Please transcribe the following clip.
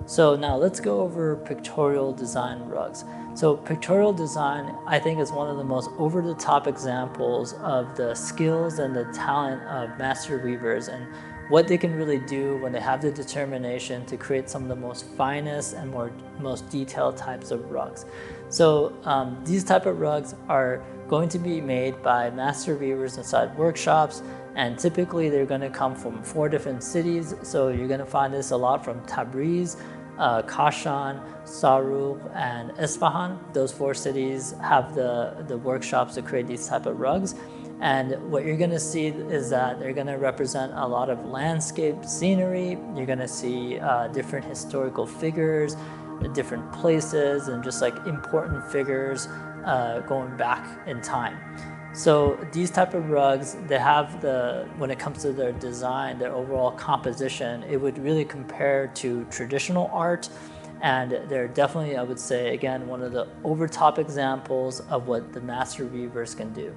So now let's go over pictorial design rugs. So pictorial design, I think, is one of the most over-the-top examples of the skills and the talent of master weavers and what they can really do when they have the determination to create some of the most finest and most detailed types of rugs. So these type of rugs are going to be made by master weavers inside workshops, and typically they're going to come from 4 different cities. So you're going to find this a lot from Tabriz, Kashan, Sarouk, and Isfahan. Those 4 cities have the workshops to create these type of rugs. And what you're going to see is that they're going to represent a lot of landscape scenery. You're going to see different historical figures, different places, and just like important figures going back in time. So these type of rugs, they have when it comes to their design, their overall composition, it would really compare to traditional art. And they're definitely, I would say, again, one of the over-top examples of what the master weavers can do.